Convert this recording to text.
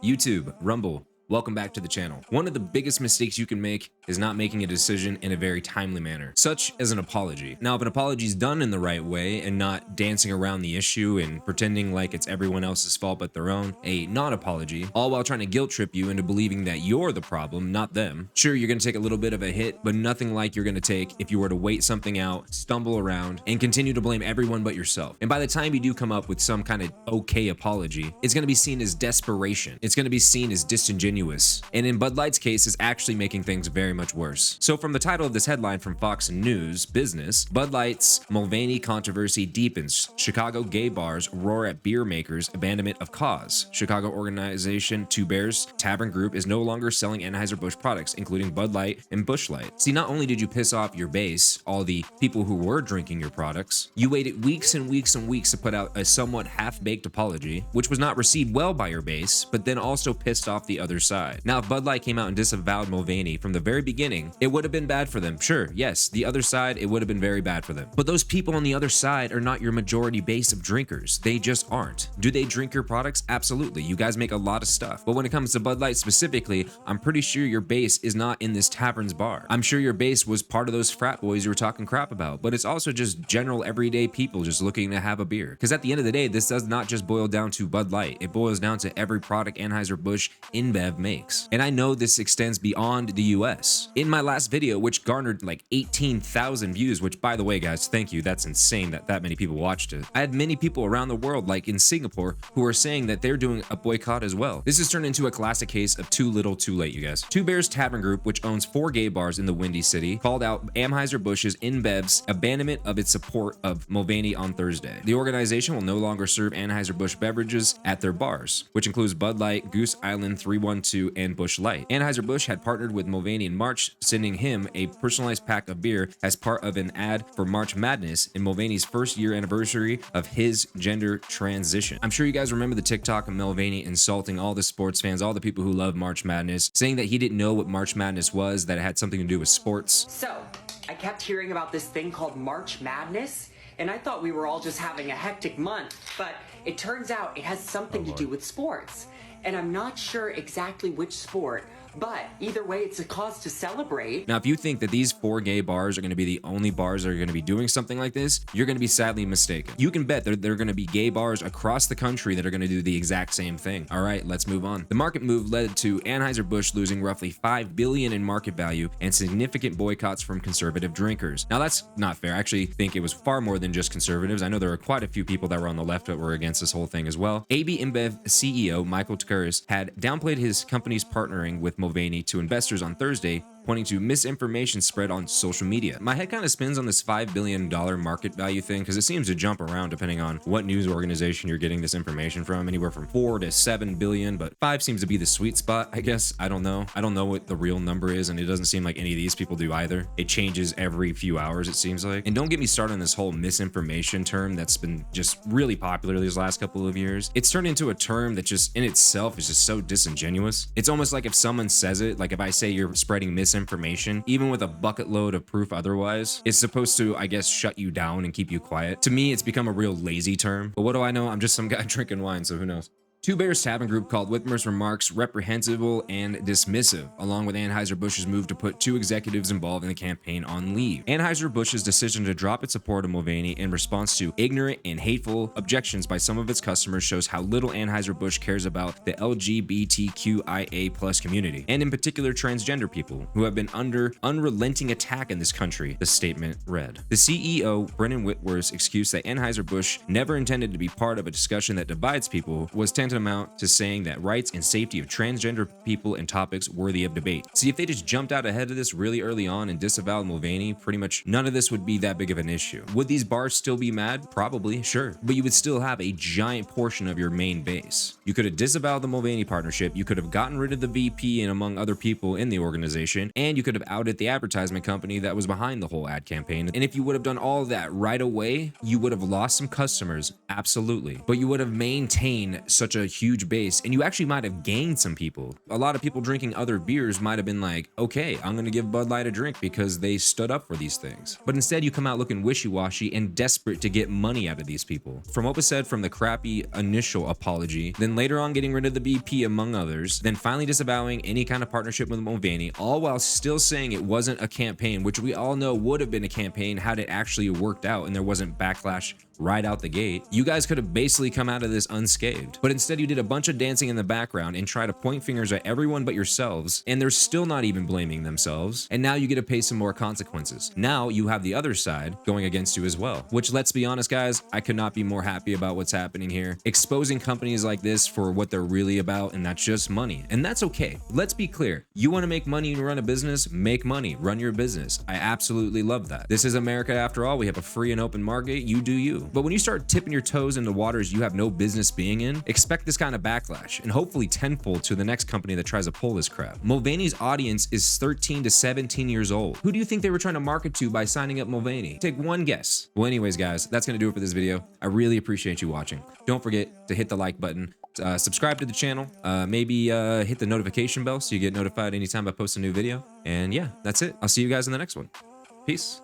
YouTube, Rumble, welcome back to the channel. One of the biggest mistakes you can make is not making a decision in a very timely manner, such as an apology. Now, if an apology is done in the right way and not dancing around the issue and pretending like it's everyone else's fault but their own, a non-apology, all while trying to guilt trip you into believing that you're the problem, not them. Sure, you're gonna take a little bit of a hit, but nothing like you're gonna take if you were to wait something out, stumble around, and continue to blame everyone but yourself. And by the time you do come up with some kind of okay apology, it's gonna be seen as desperation. It's gonna be seen as disingenuous. And in Bud Light's case, is actually making things very much worse. So from the title of this headline from Fox News Business, Bud Light's Mulvaney controversy deepens. Chicago gay bars roar at beer makers' abandonment of cause. Chicago organization Two Bears Tavern Group is no longer selling Anheuser-Busch products, including Bud Light and Busch Light. See, not only did you piss off your base, all the people who were drinking your products, you waited weeks and weeks and weeks to put out a somewhat half-baked apology, which was not received well by your base, but then also pissed off the other side. Now, if Bud Light came out and disavowed Mulvaney from the very beginning, it would have been bad for them. Sure, yes, the other side, it would have been very bad for them. But those people on the other side are not your majority base of drinkers. They just aren't. Do they drink your products? Absolutely. You guys make a lot of stuff. But when it comes to Bud Light specifically, I'm pretty sure your base is not in this tavern's bar. I'm sure your base was part of those frat boys you were talking crap about, but it's also just general everyday people just looking to have a beer. Because at the end of the day, this does not just boil down to Bud Light. It boils down to every product Anheuser-Busch Inbev makes. And I know this extends beyond the US. In my last video, which garnered like 18,000 views, which by the way, guys, thank you. That's insane that many people watched it. I had many people around the world, like in Singapore, who are saying that they're doing a boycott as well. This has turned into a classic case of too little too late, you guys. Two Bears Tavern Group, which owns 4 gay bars in the Windy City, called out Anheuser-Busch's InBev's abandonment of its support of Mulvaney on Thursday. The organization will no longer serve Anheuser-Busch beverages at their bars, which includes Bud Light, Goose Island 312, and Busch Light. Anheuser-Busch had partnered with Mulvaney in March, sending him a personalized pack of beer as part of an ad for March Madness in Mulvaney's first year anniversary of his gender transition. I'm sure you guys remember the TikTok of Mulvaney insulting all the sports fans, all the people who love March Madness, saying that he didn't know what March Madness was, that it had something to do with sports. So, I kept hearing about this thing called March Madness, and I thought we were all just having a hectic month, but it turns out it has something to do with sports. And I'm not sure exactly which sport, but either way, it's a cause to celebrate. Now, if you think that these 4 gay bars are going to be the only bars that are going to be doing something like this, you're going to be sadly mistaken. You can bet that there are going to be gay bars across the country that are going to do the exact same thing. All right, let's move on. The market move led to Anheuser-Busch losing roughly $5 billion in market value and significant boycotts from conservative drinkers. Now, that's not fair. I actually think it was far more than just conservatives. I know there are quite a few people that were on the left that were against this whole thing as well. AB Inbev CEO Michael Takaris had downplayed his company's partnering with Mulvaney to investors on Thursday, pointing to misinformation spread on social media. My head kind of spins on this $5 billion market value thing because it seems to jump around depending on what news organization you're getting this information from, anywhere from 4 to 7 billion, but 5 seems to be the sweet spot, I guess. I don't know. I don't know what the real number is, and it doesn't seem like any of these people do either. It changes every few hours, it seems like. And don't get me started on this whole misinformation term that's been just really popular these last couple of years. It's turned into a term that just in itself is just so disingenuous. It's almost like if someone says it, like if I say you're spreading misinformation, even with a bucket load of proof otherwise, it's supposed to, I guess, shut you down and keep you quiet. To me, it's become a real lazy term. But what do I know? I'm just some guy drinking wine, so who knows? Two Bears Tavern Group called Whitmer's remarks reprehensible and dismissive, along with Anheuser-Busch's move to put 2 executives involved in the campaign on leave. Anheuser-Busch's decision to drop its support of Mulvaney in response to ignorant and hateful objections by some of its customers shows how little Anheuser-Busch cares about the LGBTQIA+ community, and in particular transgender people, who have been under unrelenting attack in this country, the statement read. The CEO, Brennan Whitworth's excuse that Anheuser-Busch never intended to be part of a discussion that divides people was tantamount to saying that rights and safety of transgender people and topics worthy of debate. See, if they just jumped out ahead of this really early on and disavowed Mulvaney, pretty much none of this would be that big of an issue. Would these bars still be mad? Probably, sure. But you would still have a giant portion of your main base. You could have disavowed the Mulvaney partnership, you could have gotten rid of the VP and among other people in the organization, and you could have outed the advertisement company that was behind the whole ad campaign. And if you would have done all of that right away, you would have lost some customers, absolutely. But you would have maintained such a a huge base, and you actually might have gained some people. A lot of people drinking other beers might have been like, okay, I'm gonna give Bud Light a drink because they stood up for these things. But instead you come out looking wishy-washy and desperate to get money out of these people. From what was said from the crappy initial apology, then later on getting rid of the BP among others, then finally disavowing any kind of partnership with Mulvaney, all while still saying it wasn't a campaign, which we all know would have been a campaign had it actually worked out and there wasn't backlash right out the gate. You guys could have basically come out of this unscathed, but instead you did a bunch of dancing in the background and try to point fingers at everyone but yourselves, and they're still not even blaming themselves, and now you get to pay some more consequences. Now you have the other side going against you as well, which, let's be honest guys, I could not be more happy about what's happening here. Exposing companies like this for what they're really about, and that's just money, and that's okay. Let's be clear, you want to make money and run a business, make money, run your business. I absolutely love that. This is America after all. We have a free and open market. You do you. But when you start tipping your toes into waters you have no business being in, expect this kind of backlash, and hopefully tenfold to the next company that tries to pull this crap. Mulvaney's audience is 13 to 17 years old. Who do you think they were trying to market to by signing up Mulvaney? Take one guess. Well, anyways, guys, that's gonna do it for this video. I really appreciate you watching. Don't forget to hit the like button, subscribe to the channel, maybe hit the notification bell so you get notified anytime I post a new video. And yeah, that's it. I'll see you guys in the next one. Peace.